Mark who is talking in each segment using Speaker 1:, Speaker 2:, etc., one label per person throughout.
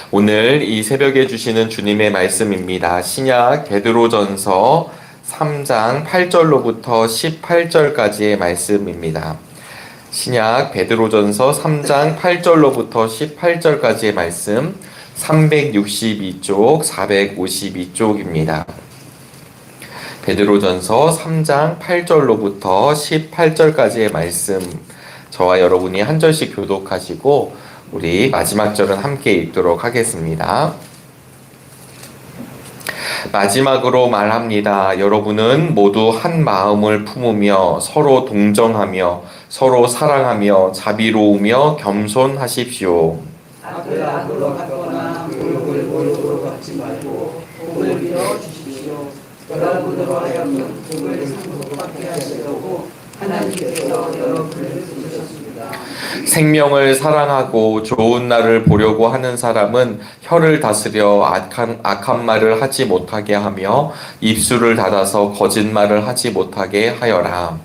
Speaker 1: 오늘 이 새벽에 주시는 주님의 말씀입니다. 신약 베드로전서 3장 8절로부터 18절까지의 말씀입니다. 신약 베드로전서 3장 8절로부터 18절까지의 말씀 362쪽, 452쪽입니다. 베드로전서 3장 8절로부터 18절까지의 말씀, 저와 여러분이 한 절씩 교독하시고 우리 마지막 절은 함께 읽도록 하겠습니다. 마지막으로 말합니다. 여러분은 모두 한 마음을 품으며 서로 동정하며 서로 사랑하며 자비로우며 겸손하십시오.
Speaker 2: 악을 악으로 갚거나 욕을 욕으로 갚지 말고 복을 빌어 주십시오. 여러분으로 하여금 복을 상속받게 하시려고 하나님께서 여러분을 부르셨습니다.
Speaker 1: 생명을 사랑하고 좋은 날을 보려고 하는 사람은 혀를 다스려 악한 말을 하지 못하게 하며 입술을 닫아서 거짓말을 하지 못하게 하여라.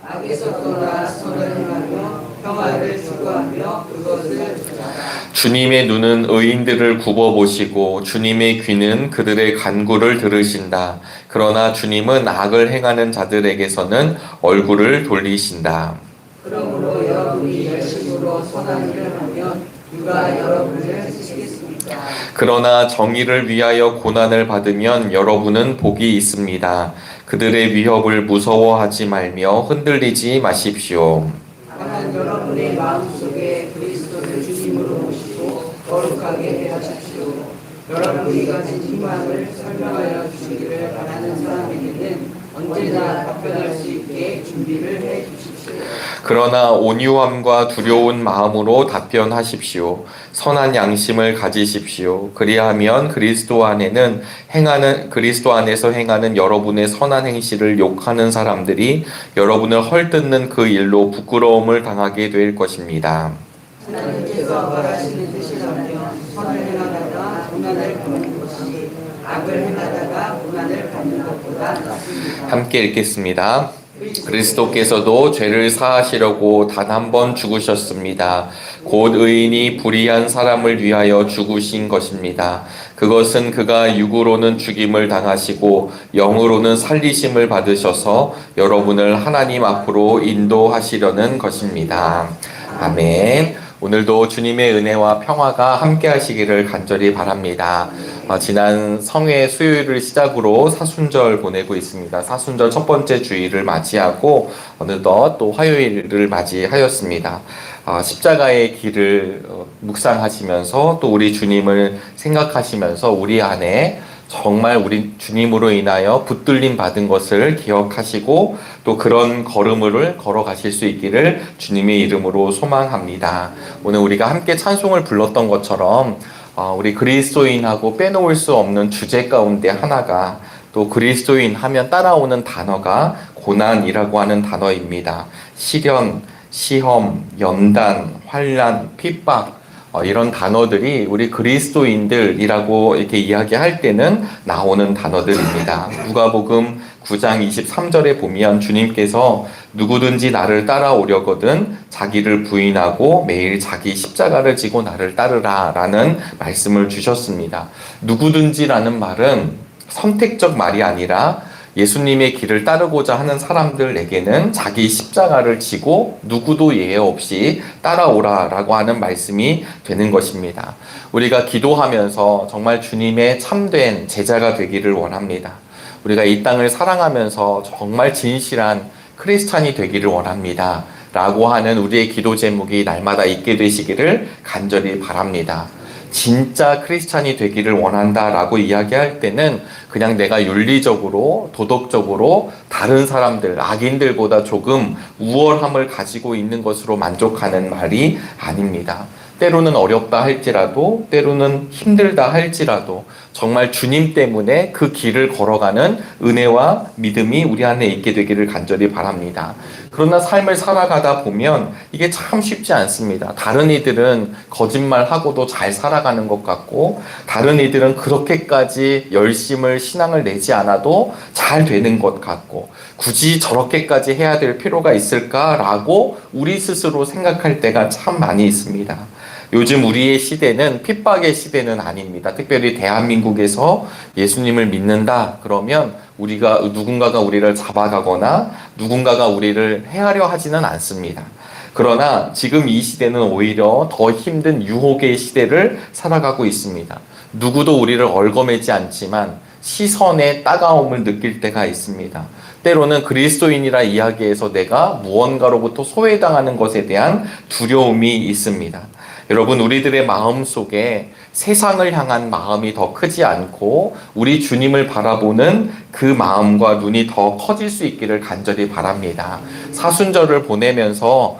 Speaker 2: 악에서 떠나 선을 행하며 평화를 추구하며 그것을 찾아라.
Speaker 1: 주님의 눈은 의인들을 굽어보시고 주님의 귀는 그들의 간구를 들으신다. 그러나 주님은 악을 행하는 자들에게서는 얼굴을 돌리신다.
Speaker 2: 그러므로 여러분이 열심으로 선한 일을 하면 누가 여러분을 해주시겠습니까?
Speaker 1: 그러나 정의를 위하여 고난을 받으면 여러분은 복이 있습니다. 그들의 위협을 무서워하지 말며 흔들리지 마십시오.
Speaker 2: 다만 여러분의 마음속에 그리스도를 주님으로 모시고 거룩하게 하십시오. 여러분이 가진 희망을 설명하여 주시기를 바라는 사람에게는 언제나 답변할 수 있게 준비를 해 주십시오.
Speaker 1: 그러나 온유함과 두려운 마음으로 답변하십시오. 선한 양심을 가지십시오. 그리하면 그리스도 안에서 행하는 여러분의 선한 행실을 욕하는 사람들이 여러분을 헐뜯는 그 일로 부끄러움을 당하게 될 것입니다.
Speaker 2: 하나님께서 바라시는 뜻이라면 선을 행하다가 고난을 받는 것이 악을 행하다가 고난을 받는 것보다 낫습니다.
Speaker 1: 함께 읽겠습니다. 그리스도께서도 죄를 사하시려고 단 한 번 죽으셨습니다. 곧 의인이 불의한 사람을 위하여 죽으신 것입니다. 그것은 그가 육으로는 죽임을 당하시고 영으로는 살리심을 받으셔서 여러분을 하나님 앞으로 인도하시려는 것입니다. 아멘. 오늘도 주님의 은혜와 평화가 함께 하시기를 간절히 바랍니다. 지난 성회 수요일을 시작으로 사순절 보내고 있습니다. 사순절 첫 번째 주일을 맞이하고 어느덧 또 화요일을 맞이하였습니다. 십자가의 길을 묵상하시면서 또 우리 주님을 생각하시면서 우리 안에 정말 우리 주님으로 인하여 붙들림 받은 것을 기억하시고 또 그런 걸음을 걸어가실 수 있기를 주님의 이름으로 소망합니다. 오늘 우리가 함께 찬송을 불렀던 것처럼 우리 그리스도인하고 빼놓을 수 없는 주제 가운데 하나가 또 그리스도인 하면 따라오는 단어가 고난이라고 하는 단어입니다. 시련, 시험, 연단, 환난, 핍박 이런 단어들이 우리 그리스도인들이라고 이렇게 이야기할 때는 나오는 단어들입니다. 누가복음 9장 23절에 보면 주님께서 누구든지 나를 따라오려거든 자기를 부인하고 매일 자기 십자가를 지고 나를 따르라 라는 말씀을 주셨습니다. 누구든지라는 말은 선택적 말이 아니라 예수님의 길을 따르고자 하는 사람들에게는 자기 십자가를 지고 누구도 예외 없이 따라오라라고 하는 말씀이 되는 것입니다. 우리가 기도하면서 정말 주님의 참된 제자가 되기를 원합니다. 우리가 이 땅을 사랑하면서 정말 진실한 크리스찬이 되기를 원합니다. 라고 하는 우리의 기도 제목이 날마다 있게 되시기를 간절히 바랍니다. 진짜 크리스찬이 되기를 원한다라고 이야기할 때는 그냥 내가 윤리적으로 도덕적으로 다른 사람들, 악인들보다 조금 우월함을 가지고 있는 것으로 만족하는 말이 아닙니다. 때로는 어렵다 할지라도 때로는 힘들다 할지라도 정말 주님 때문에 그 길을 걸어가는 은혜와 믿음이 우리 안에 있게 되기를 간절히 바랍니다. 그러나 삶을 살아가다 보면 이게 참 쉽지 않습니다. 다른 이들은 거짓말하고도 잘 살아가는 것 같고 다른 이들은 그렇게까지 열심을 신앙을 내지 않아도 잘 되는 것 같고 굳이 저렇게까지 해야 될 필요가 있을까라고 우리 스스로 생각할 때가 참 많이 있습니다. 요즘 우리의 시대는 핍박의 시대는 아닙니다. 특별히 대한민국에서 예수님을 믿는다 그러면 누군가가 우리를 잡아가거나 누군가가 우리를 해하려 하지는 않습니다. 그러나 지금 이 시대는 오히려 더 힘든 유혹의 시대를 살아가고 있습니다. 누구도 우리를 얽어매지 않지만 시선의 따가움을 느낄 때가 있습니다. 때로는 그리스도인이라 이야기해서 내가 무언가로부터 소외당하는 것에 대한 두려움이 있습니다. 여러분, 우리들의 마음 속에 세상을 향한 마음이 더 크지 않고 우리 주님을 바라보는 그 마음과 눈이 더 커질 수 있기를 간절히 바랍니다. 사순절을 보내면서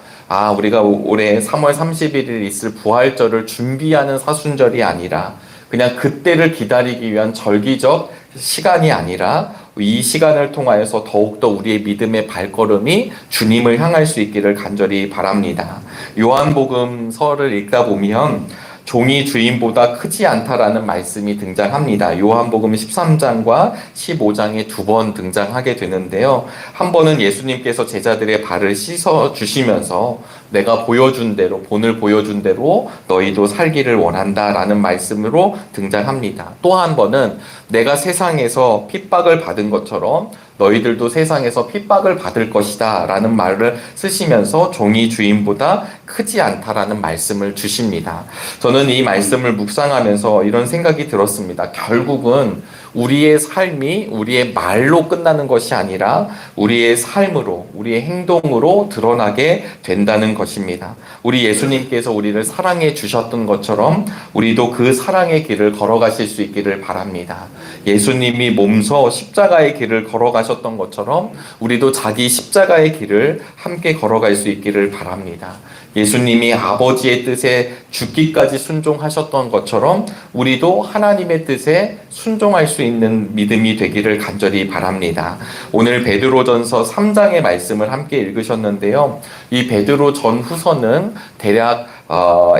Speaker 1: 우리가 올해 3월 31일 있을 부활절을 준비하는 사순절이 아니라 그냥 그때를 기다리기 위한 절기적 시간이 아니라 이 시간을 통하여서 더욱더 우리의 믿음의 발걸음이 주님을 향할 수 있기를 간절히 바랍니다. 요한복음서를 읽다 보면 종이 주인보다 크지 않다라는 말씀이 등장합니다. 요한복음 13장과 15장에 두 번 등장하게 되는데요. 한 번은 예수님께서 제자들의 발을 씻어 주시면서 내가 본을 보여준 대로 너희도 살기를 원한다라는 말씀으로 등장합니다. 또 한 번은 내가 세상에서 핍박을 받은 것처럼 너희들도 세상에서 핍박을 받을 것이다 라는 말을 쓰시면서 종이 주인보다 크지 않다라는 말씀을 주십니다. 저는 이 말씀을 묵상하면서 이런 생각이 들었습니다. 결국은 우리의 삶이 우리의 말로 끝나는 것이 아니라 우리의 삶으로, 우리의 행동으로 드러나게 된다는 것입니다. 우리 예수님께서 우리를 사랑해 주셨던 것처럼 우리도 그 사랑의 길을 걸어가실 수 있기를 바랍니다. 예수님이 몸서 십자가의 길을 걸어가셨던 것처럼 우리도 자기 십자가의 길을 함께 걸어갈 수 있기를 바랍니다. 예수님이 아버지의 뜻에 죽기까지 순종하셨던 것처럼 우리도 하나님의 뜻에 순종할 수 있는 믿음이 되기를 간절히 바랍니다. 오늘 베드로전서 3장의 말씀을 함께 읽으셨는데요. 이 베드로 전후서는 대략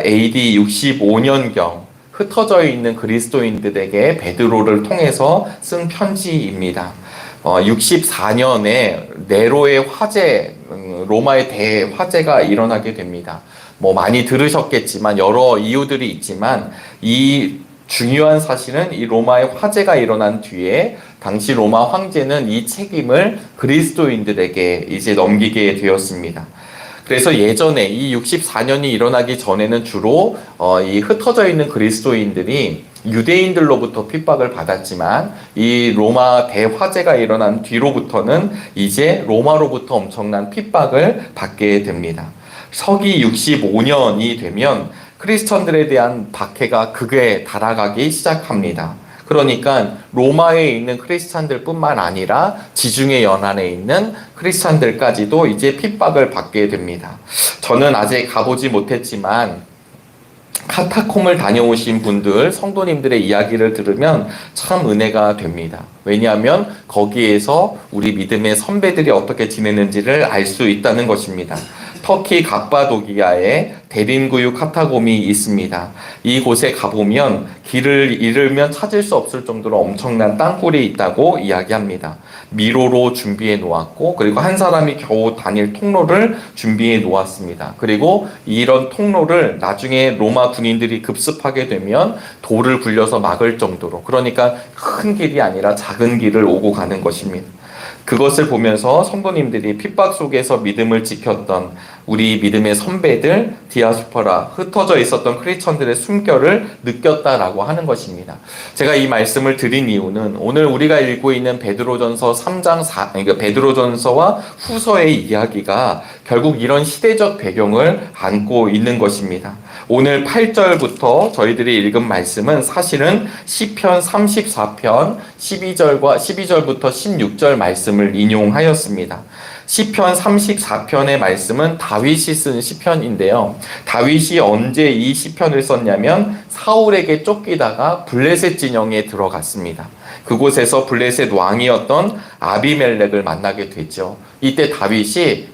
Speaker 1: AD 65년경 흩어져 있는 그리스도인들에게 베드로를 통해서 쓴 편지입니다. 64년에 네로의 화재, 로마의 대화재가 일어나게 됩니다. 많이 들으셨겠지만 여러 이유들이 있지만 이 중요한 사실은 이 로마의 화재가 일어난 뒤에 당시 로마 황제는 이 책임을 그리스도인들에게 이제 넘기게 되었습니다. 그래서 예전에 이 64년이 일어나기 전에는 주로 이 흩어져 있는 그리스도인들이 유대인들로부터 핍박을 받았지만 이 로마 대화재가 일어난 뒤로부터는 이제 로마로부터 엄청난 핍박을 받게 됩니다. 서기 65년이 되면 크리스천들에 대한 박해가 극에 달아가기 시작합니다. 그러니까 로마에 있는 크리스찬들 뿐만 아니라 지중해 연안에 있는 크리스찬들까지도 이제 핍박을 받게 됩니다. 저는 아직 가보지 못했지만 카타콤을 다녀오신 분들, 성도님들의 이야기를 들으면 참 은혜가 됩니다. 왜냐하면 거기에서 우리 믿음의 선배들이 어떻게 지내는지를 알 수 있다는 것입니다. 터키 갑바도기아에 대림구유 카타콤이 있습니다. 이곳에 가보면 길을 잃으면 찾을 수 없을 정도로 엄청난 땅굴이 있다고 이야기합니다. 미로로 준비해 놓았고 그리고 한 사람이 겨우 다닐 통로를 준비해 놓았습니다. 그리고 이런 통로를 나중에 로마 군인들이 급습하게 되면 돌을 굴려서 막을 정도로, 그러니까 큰 길이 아니라 작은 길을 오고 가는 것입니다. 그것을 보면서 성도님들이 핍박 속에서 믿음을 지켰던 우리 믿음의 선배들, 디아스포라, 흩어져 있었던 크리스천들의 숨결을 느꼈다라고 하는 것입니다. 제가 이 말씀을 드린 이유는 오늘 우리가 읽고 있는 베드로전서 3장 그러니까 베드로전서와 후서의 이야기가 결국 이런 시대적 배경을 안고 있는 것입니다. 오늘 8절부터 저희들이 읽은 말씀은 사실은 시편 34편 12절부터 16절 말씀을 인용하였습니다. 시편 34편의 말씀은 다윗이 쓴 시편인데요. 다윗이 언제 이 시편을 썼냐면 사울에게 쫓기다가 블레셋 진영에 들어갔습니다. 그곳에서 블레셋 왕이었던 아비멜렉을 만나게 되죠. 이때 다윗이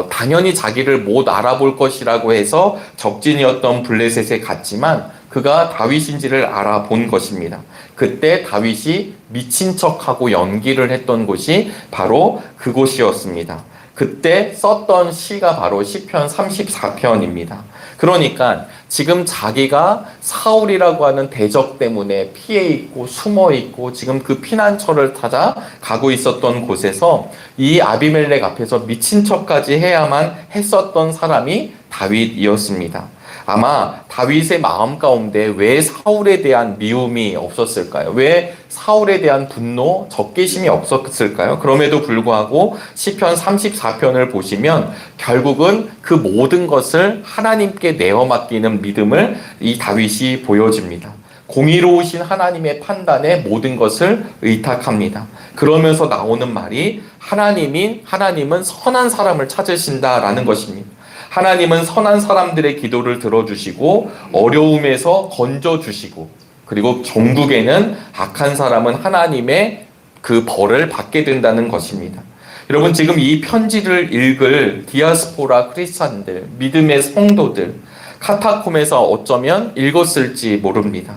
Speaker 1: 당연히 자기를 못 알아볼 것이라고 해서 적진이었던 블레셋에 갔지만 그가 다윗인지를 알아본 것입니다. 그때 다윗이 미친 척하고 연기를 했던 곳이 바로 그곳이었습니다. 그때 썼던 시가 바로 시편 34편입니다. 그러니까 지금 자기가 사울이라고 하는 대적 때문에 피해 있고 숨어 있고 지금 그 피난처를 찾아 가고 있었던 곳에서 이 아비멜렉 앞에서 미친 척까지 해야만 했었던 사람이 다윗이었습니다. 아마 다윗의 마음 가운데 왜 사울에 대한 미움이 없었을까요? 왜 사울에 대한 분노, 적개심이 없었을까요? 그럼에도 불구하고 시편 34편을 보시면 결국은 그 모든 것을 하나님께 내어 맡기는 믿음을 이 다윗이 보여줍니다. 공의로우신 하나님의 판단에 모든 것을 의탁합니다. 그러면서 나오는 말이 하나님은 선한 사람을 찾으신다라는 것입니다. 하나님은 선한 사람들의 기도를 들어주시고 어려움에서 건져주시고 그리고 종국에는 악한 사람은 하나님의 그 벌을 받게 된다는 것입니다. 여러분 지금 이 편지를 읽을 디아스포라 크리스찬들, 믿음의 성도들, 카타콤에서 어쩌면 읽었을지 모릅니다.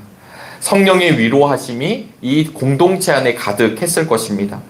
Speaker 1: 성령의 위로하심이 이 공동체 안에 가득했을 것입니다.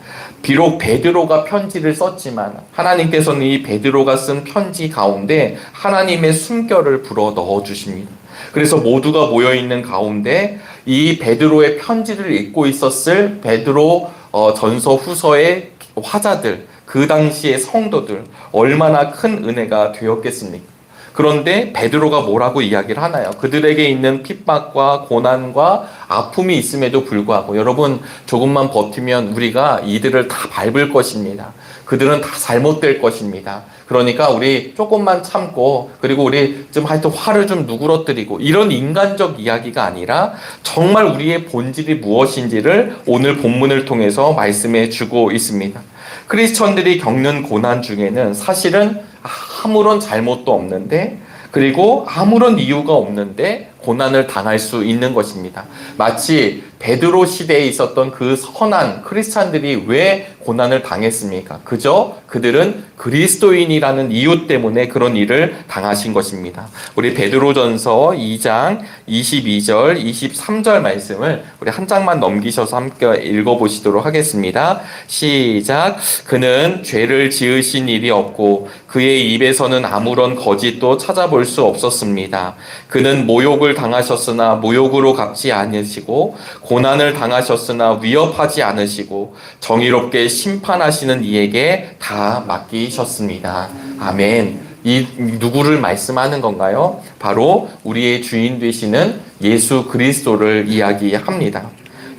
Speaker 1: 비록 베드로가 편지를 썼지만 하나님께서는 이 베드로가 쓴 편지 가운데 하나님의 숨결을 불어 넣어 주십니다. 그래서 모두가 모여있는 가운데 이 베드로의 편지를 읽고 있었을 베드로 전서 후서의 화자들, 그 당시의 성도들 얼마나 큰 은혜가 되었겠습니까? 그런데 베드로가 뭐라고 이야기를 하나요? 그들에게 있는 핍박과 고난과 아픔이 있음에도 불구하고 여러분 조금만 버티면 우리가 이들을 다 밟을 것입니다. 그들은 다 잘못될 것입니다. 그러니까 우리 조금만 참고 그리고 우리 좀 하여튼 화를 좀 누그러뜨리고 이런 인간적 이야기가 아니라 정말 우리의 본질이 무엇인지를 오늘 본문을 통해서 말씀해 주고 있습니다. 크리스천들이 겪는 고난 중에는 사실은 아무런 잘못도 없는데 그리고 아무런 이유가 없는데 고난을 당할 수 있는 것입니다. 마치 베드로 시대에 있었던 그 선한 크리스찬들이 왜 고난을 당했습니까? 그저 그들은 그리스도인이라는 이유 때문에 그런 일을 당하신 것입니다. 우리 베드로전서 2장 22절, 23절 말씀을 우리 한 장만 넘기셔서 함께 읽어보시도록 하겠습니다. 시작. 그는 죄를 지으신 일이 없고 그의 입에서는 아무런 거짓도 찾아볼 수 없었습니다. 그는 모욕을 당하셨으나 모욕으로 갚지 않으시고 고난을 당하셨으나 위협하지 않으시고 정의롭게 심판하시는 이에게 다 맡기셨습니다. 아멘. 이 누구를 말씀하는 건가요? 바로 우리의 주인 되시는 예수 그리스도를 이야기합니다.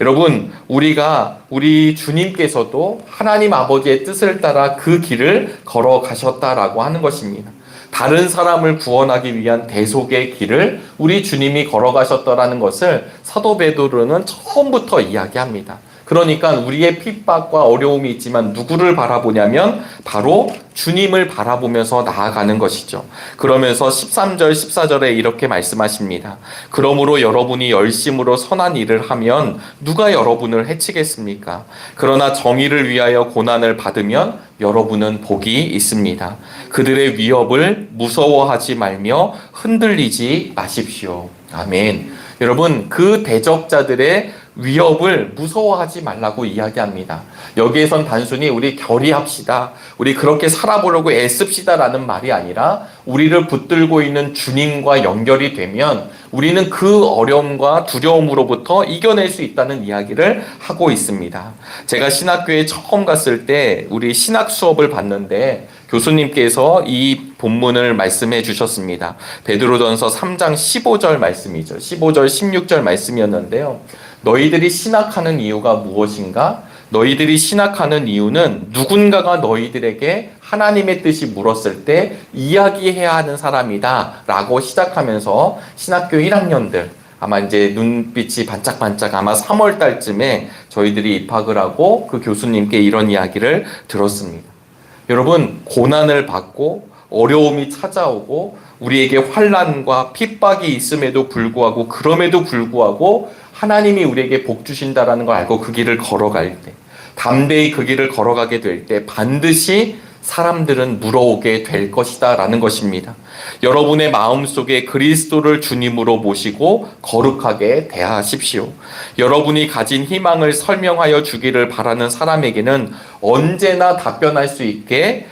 Speaker 1: 여러분, 우리 주님께서도 하나님 아버지의 뜻을 따라 그 길을 걸어가셨다라고 하는 것입니다. 다른 사람을 구원하기 위한 대속의 길을 우리 주님이 걸어가셨다라는 것을 사도 베드로는 처음부터 이야기합니다. 그러니까 우리의 핍박과 어려움이 있지만 누구를 바라보냐면 바로 주님을 바라보면서 나아가는 것이죠. 그러면서 13절, 14절에 이렇게 말씀하십니다. 그러므로 여러분이 열심으로 선한 일을 하면 누가 여러분을 해치겠습니까? 그러나 정의를 위하여 고난을 받으면 여러분은 복이 있습니다. 그들의 위협을 무서워하지 말며 흔들리지 마십시오. 아멘. 여러분, 그 대적자들의 위협을 무서워하지 말라고 이야기합니다. 여기에선 단순히 우리 결의합시다, 우리 그렇게 살아보려고 애씁시다라는 말이 아니라 우리를 붙들고 있는 주님과 연결이 되면 우리는 그 어려움과 두려움으로부터 이겨낼 수 있다는 이야기를 하고 있습니다. 제가 신학교에 처음 갔을 때 우리 신학 수업을 봤는데 교수님께서 이 본문을 말씀해 주셨습니다. 베드로전서 3장 15절 말씀이죠. 15절 16절 말씀이었는데요. 너희들이 신학하는 이유가 무엇인가? 너희들이 신학하는 이유는 누군가가 너희들에게 하나님의 뜻이 물었을 때 이야기해야 하는 사람이다 라고 시작하면서 신학교 1학년들 아마 이제 눈빛이 반짝반짝 아마 3월 달쯤에 저희들이 입학을 하고 그 교수님께 이런 이야기를 들었습니다. 여러분, 고난을 받고 어려움이 찾아오고 우리에게 환난과 핍박이 있음에도 불구하고 그럼에도 불구하고 하나님이 우리에게 복 주신다라는 걸 알고 그 길을 걸어갈 때, 담대히 그 길을 걸어가게 될 때 반드시 사람들은 물어오게 될 것이다 라는 것입니다. 여러분의 마음속에 그리스도를 주님으로 모시고 거룩하게 대하십시오. 여러분이 가진 희망을 설명하여 주기를 바라는 사람에게는 언제나 답변할 수 있게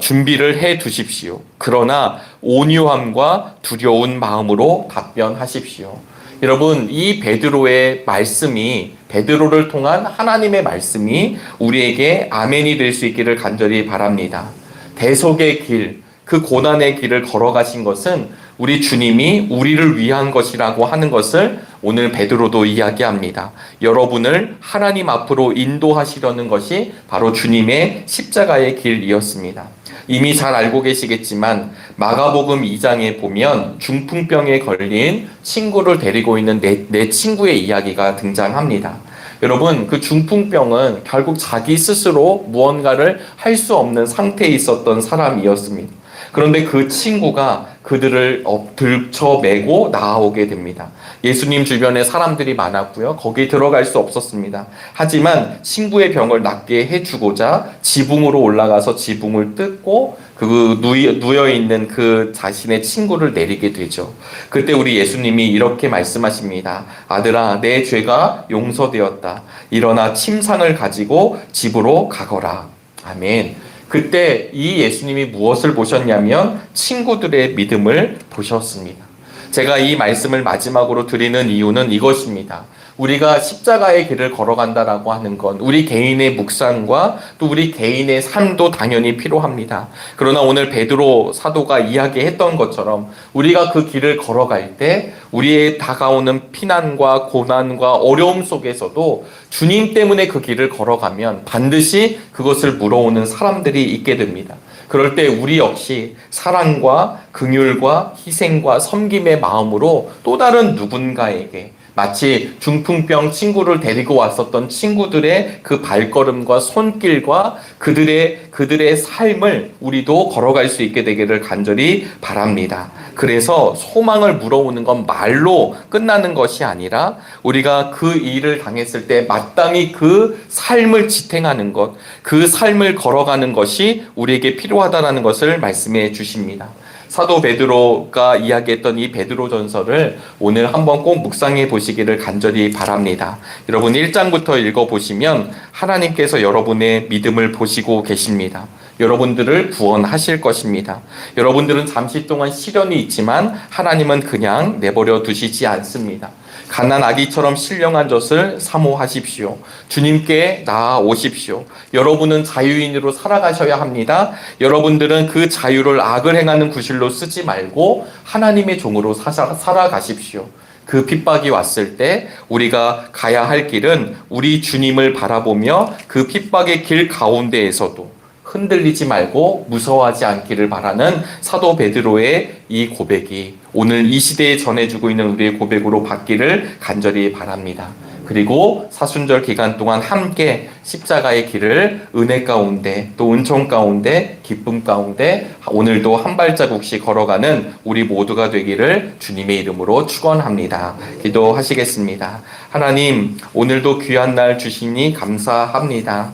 Speaker 1: 준비를 해 두십시오. 그러나 온유함과 두려운 마음으로 답변하십시오. 여러분, 이 베드로의 말씀이, 베드로를 통한 하나님의 말씀이 우리에게 아멘이 될 수 있기를 간절히 바랍니다. 대속의 길, 그 고난의 길을 걸어가신 것은 우리 주님이 우리를 위한 것이라고 하는 것을 오늘 베드로도 이야기합니다. 여러분을 하나님 앞으로 인도하시려는 것이 바로 주님의 십자가의 길이었습니다. 이미 잘 알고 계시겠지만 마가복음 2장에 보면 중풍병에 걸린 친구를 데리고 있는 내 친구의 이야기가 등장합니다. 여러분, 그 중풍병은 결국 자기 스스로 무언가를 할 수 없는 상태에 있었던 사람이었습니다. 그런데 그 친구가 그들을 들쳐매고 나아오게 됩니다. 예수님 주변에 사람들이 많았고요. 거기 들어갈 수 없었습니다. 하지만 친구의 병을 낫게 해주고자 지붕으로 올라가서 지붕을 뜯고 그 누워있는 그 자신의 친구를 내리게 되죠. 그때 우리 예수님이 이렇게 말씀하십니다. 아들아, 내 죄가 용서되었다. 일어나 침상을 가지고 집으로 가거라. 아멘. 그때 이 예수님이 무엇을 보셨냐면 친구들의 믿음을 보셨습니다. 제가 이 말씀을 마지막으로 드리는 이유는 이것입니다. 우리가 십자가의 길을 걸어간다라고 하는 건 우리 개인의 묵상과 또 우리 개인의 삶도 당연히 필요합니다. 그러나 오늘 베드로 사도가 이야기했던 것처럼 우리가 그 길을 걸어갈 때 우리의 다가오는 피난과 고난과 어려움 속에서도 주님 때문에 그 길을 걸어가면 반드시 그것을 물어오는 사람들이 있게 됩니다. 그럴 때 우리 역시 사랑과 긍휼과 희생과 섬김의 마음으로 또 다른 누군가에게 마치 중풍병 친구를 데리고 왔었던 친구들의 그 발걸음과 손길과 그들의 삶을 우리도 걸어갈 수 있게 되기를 간절히 바랍니다. 그래서 소망을 물어오는 건 말로 끝나는 것이 아니라 우리가 그 일을 당했을 때 마땅히 그 삶을 지탱하는 것, 그 삶을 걸어가는 것이 우리에게 필요하다는 것을 말씀해 주십니다. 사도 베드로가 이야기했던 이 베드로 전설을 오늘 한번 꼭 묵상해 보시기를 간절히 바랍니다. 여러분 1장부터 읽어보시면 하나님께서 여러분의 믿음을 보시고 계십니다. 여러분들을 구원하실 것입니다. 여러분들은 잠시 동안 시련이 있지만 하나님은 그냥 내버려 두시지 않습니다. 갓난 아기처럼 신령한 젖을 사모하십시오. 주님께 나아오십시오. 여러분은 자유인으로 살아가셔야 합니다. 여러분들은 그 자유를 악을 행하는 구실로 쓰지 말고 하나님의 종으로 살아가십시오. 그 핍박이 왔을 때 우리가 가야 할 길은 우리 주님을 바라보며 그 핍박의 길 가운데에서도 흔들리지 말고 무서워하지 않기를 바라는 사도 베드로의 이 고백이 오늘 이 시대에 전해주고 있는 우리의 고백으로 받기를 간절히 바랍니다. 그리고 사순절 기간 동안 함께 십자가의 길을 은혜 가운데 또 은총 가운데 기쁨 가운데 오늘도 한 발자국씩 걸어가는 우리 모두가 되기를 주님의 이름으로 축원합니다. 기도하시겠습니다. 하나님, 오늘도 귀한 날 주시니 감사합니다.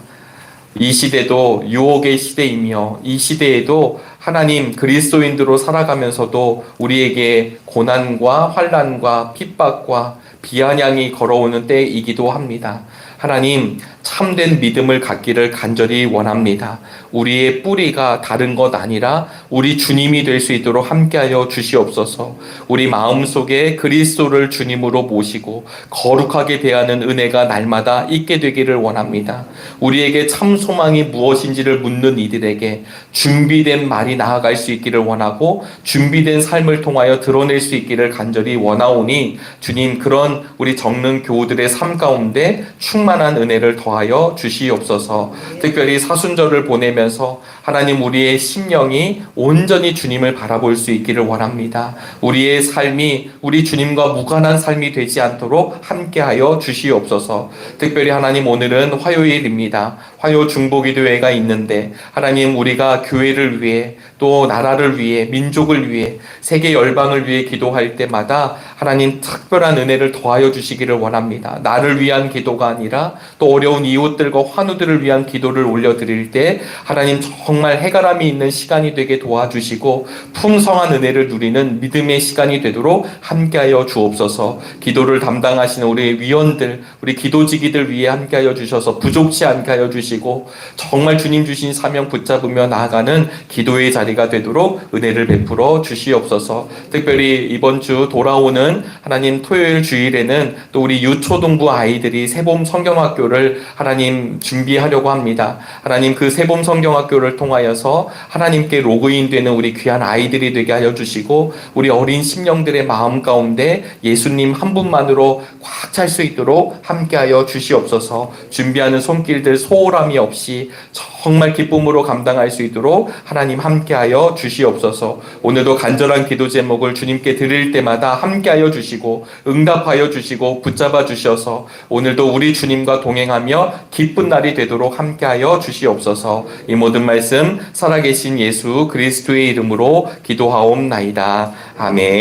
Speaker 1: 이 시대도 유혹의 시대이며 이 시대에도 하나님 그리스도인들로 살아가면서도 우리에게 고난과 환난과 핍박과 비아냥이 걸어오는 때이기도 합니다. 하나님, 참된 믿음을 갖기를 간절히 원합니다. 우리의 뿌리가 다른 것 아니라 우리 주님이 될 수 있도록 함께하여 주시옵소서. 우리 마음속에 그리스도를 주님으로 모시고 거룩하게 대하는 은혜가 날마다 있게 되기를 원합니다. 우리에게 참 소망이 무엇인지를 묻는 이들에게 준비된 말이 나아갈 수 있기를 원하고 준비된 삶을 통하여 드러낼 수 있기를 간절히 원하오니 주님, 그런 우리 적는 교우들의 삶 가운데 충만한 은혜를 더하여 주시옵소서. 특별히 사순절을 보내면서 하나님, 우리의 심령이 온전히 주님을 바라볼 수 있기를 원합니다. 우리의 삶이 우리 주님과 무관한 삶이 되지 않도록 함께하여 주시옵소서. 특별히 하나님, 오늘은 화요일입니다. 화요 중보기도회가 있는데 하나님, 우리가 교회를 위해 또 나라를 위해 민족을 위해 세계 열방을 위해 기도할 때마다 하나님 특별한 은혜를 더하여 주시기를 원합니다. 나를 위한 기도가 아니라 또 어려운 이웃들과 환우들을 위한 기도를 올려드릴 때 하나님 정말 해결함이 있는 시간이 되게 도와주시고 풍성한 은혜를 누리는 믿음의 시간이 되도록 함께하여 주옵소서. 기도를 담당하시는 우리 위원들, 우리 기도지기들 위해 함께하여 주셔서 부족치 않게 하여 주시고 주시고 정말 주님 주신 사명 붙잡으며 나아가는 기도의 자리가 되도록 은혜를 베풀어 주시옵소서. 특별히 이번 주 돌아오는 하나님 토요일 주일에는 또 우리 유초등부 아이들이 새봄 성경학교를 하나님 준비하려고 합니다. 하나님 그 새봄 성경학교를 통하여서 하나님께 로그인되는 우리 귀한 아이들이 되게 하여 주시고 우리 어린 심령들의 마음 가운데 예수님 한 분만으로 꽉 찰 수 있도록 함께하여 주시옵소서. 준비하는 손길들 소홀함이 없이 정말 기쁨으로 감당할 수 있도록 하나님 함께하여 주시옵소서. 오늘도 간절한 기도 제목을 주님께 드릴 때마다 함께하여 주시고 응답하여 주시고 붙잡아 주셔서 오늘도 우리 주님과 동행하며 기쁜 날이 되도록 함께하여 주시옵소서. 이 모든 말씀 살아계신 예수 그리스도의 이름으로 기도하옵나이다. 아멘.